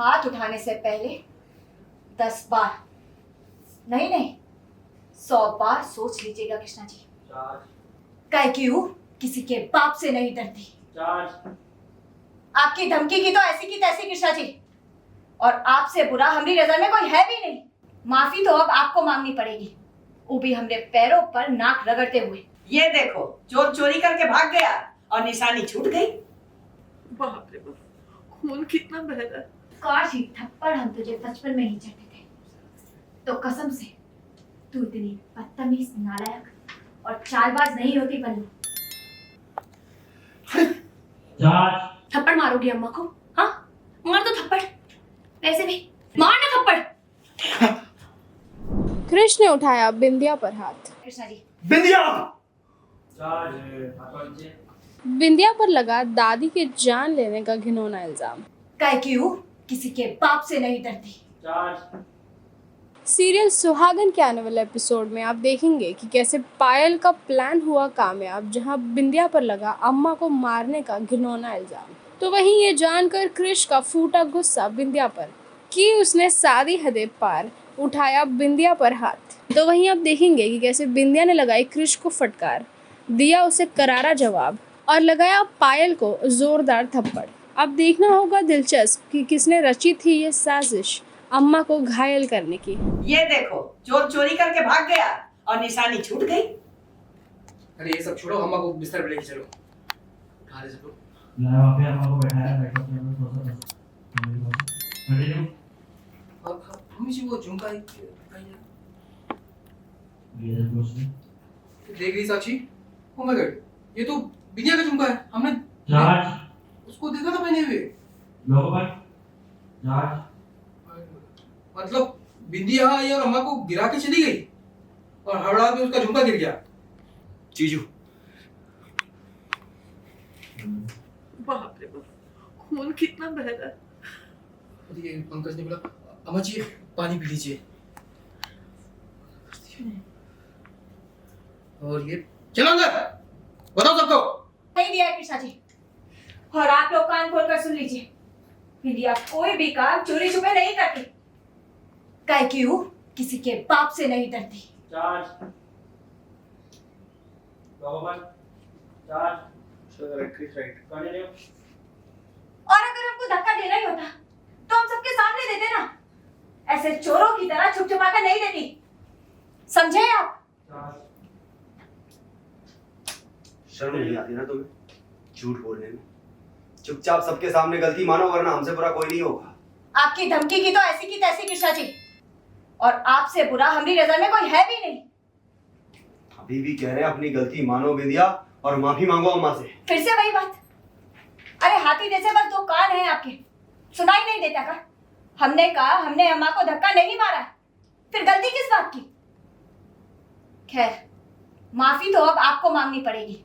हाथ उठाने से पहले 10 बार नहीं 100 बार सोच लीजिएगा कृष्णा जी। कह क्यों किसी के बाप से नहीं डरती। आपकी धमकी की तो ऐसी की तैसी कृष्णा जी, और आपसे बुरा हमारी नजर में कोई है भी नहीं। माफी तो अब आपको मांगनी पड़ेगी, वो भी हमरे पैरों पर नाक रगड़ते हुए। ये देखो, चोर चोरी करके भाग गया और निशानी छूट गई। बाप रे बाप, खून कितना बह रहा है। काश ही थप्पड़ हम तुझे बचपन में ही चढ़ते थे, तो कसम से तू इतनी बदतमीज, नालायक और चालबाज नहीं होती बल्लू। थप्पड़ मारोगी अम्मा को? हाँ, मार दो थप्पड़, वैसे भी मार ना थप्पड़। कृष ने उठाया बिंदिया पर हाथ। कृष्णा जी, बिंदिया! बिंदिया पर लगा दादी के जान लेने का घिनौना इल्जाम। कह क्यों किसी के बाप से नहीं डरती। सीरियल सुहागन के आने वाले एपिसोड में आप देखेंगे कि कैसे पायल का प्लान हुआ कामयाब, जहां बिंदिया पर लगा अम्मा को मारने का घिनौना इल्जाम। तो वहीं ये जानकर कृष का फूटा गुस्सा बिंदिया पर कि उसने सारी हदें पार उठाया बिंदिया पर हाथ। तो वहीं आप देखेंगे कि कैसे बिंदिया ने लगाई कृष को फटकार, दिया उसे करारा जवाब और लगाया पायल को जोरदार थप्पड़। अब देखना होगा दिलचस्प कि किसने रची थी ये साजिश अम्मा को घायल करने की। ये देखो, चोर चोरी करके भाग गया और निशानी छूट गई। अरे ये सब छोड़ो, अम्मा को बिस्तर पे लेके चलो। उठा ले सब लोग। वहाँ पे अम्मा को बैठाया, बैठो थोड़ा सा कंटिन्यू। अब मम्मी जी वो झुमका ये देखो उसने देख रही साक्षी? ओ माय गॉड, ये तो बिंदिया का झुमका है। हमने उसको देखा था पहने हुए। लोगों पर मतलब बिंदिया आई और अम्मा को गिरा के चली गई और हड़बड़ा के उसका झुमका गिर गया। जीजू, बाप रे बाप, खून कितना बह रहा है। ये पंकज ने बोला अम्मा जी पानी पी लीजिए। और ये चलो अंदर, बताओ सबको। नहीं दिया है कृष्णा जी, और आप लोग कान खोलकर सुन लीजिए, बिंदिया कोई भी काम चोरी छुपे नहीं करती। कह क्यों किसी के बाप से नहीं डरती। और अगर हमको धक्का देना ही होता तो हम सबके सामने देते ना, ऐसे चोरों की तरह छुप छुपा कर नहीं देती, समझे आप? शर्म नहीं आती ना तुम्हें झूठ बोलने में? चुपचाप सबके सामने गलती मानो, वरना हमसे बुरा कोई नहीं होगा। आपकी धमकी की तो ऐसी की तैसी कृष्णा जी, और आपसे बुरा हमारी नजर में कोई है भी नहीं। अभी भी कह रहे हैं अपनी गलती मानो बिंदिया और माफी मांगो अम्मा से। फिर से वही बात। अरे हाथी जैसे बस 2 कान हैं आपके, सुनाई नहीं देता का? हमने कहा हमने अम्मा को धक्का नहीं मारा, फिर गलती किस बात की? खैर, माफी तो अब आपको मांगनी पड़ेगी,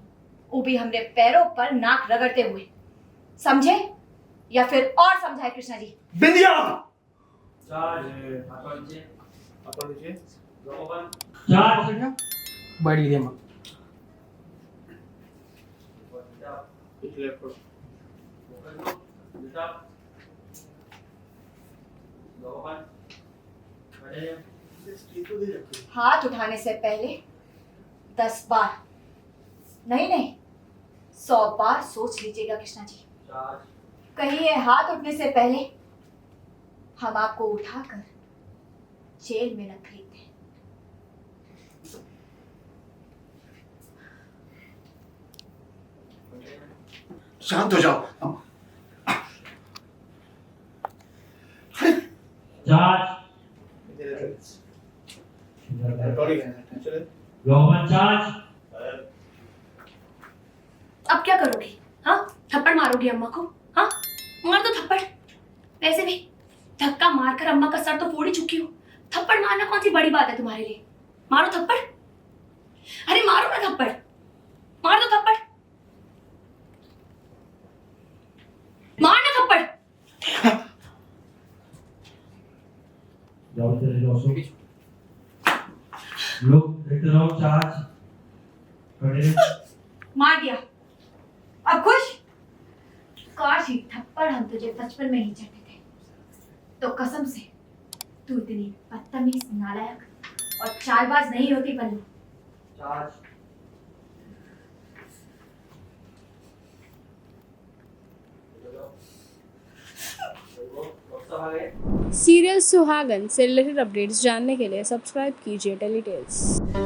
वो भी हमरे पैरों पर नाक रगड़ते हुए, समझे या फिर और समझाए कृष्णा जी? बिंदिया! बैठ लीजिए अम्मा। हाथ उठाने से पहले 10 बार नहीं 100 बार सोच लीजिएगा कृष्णा जी। कहीं ये हाथ उठने से पहले हम आपको उठाकर जेल में न भेज दें। शांत हो जाओ। अब क्या करोगी? हाँ, थप्पड़ मारोगी अम्मा को? हाँ, मार दो थप्पड़, वैसे भी धक्का मारकर अम्मा का सर तो फोड़ ही चुकी हो। थप्पड़ मारना कौन सी बड़ी बात है तुम्हारे लिए? मारो थप्पड़, अरे मारो ना थप्पड़, मार दो थप्पड़, मार ना थप्पड़। जाओ तेरे दोस्तों लोग देखते रहो। चार्ज मार दिया, अब खुश? काश ही थप्पड़ हम तुझे बचपन में ही चढ़ते थे, तो कसम से तू इतनी बदतमीज, नालायक और चालबाज नहीं होती पल्लू। सीरियल सुहागन से रिलेटेड अपडेट्स जानने के लिए सब्सक्राइब कीजिए टेली टेल्स।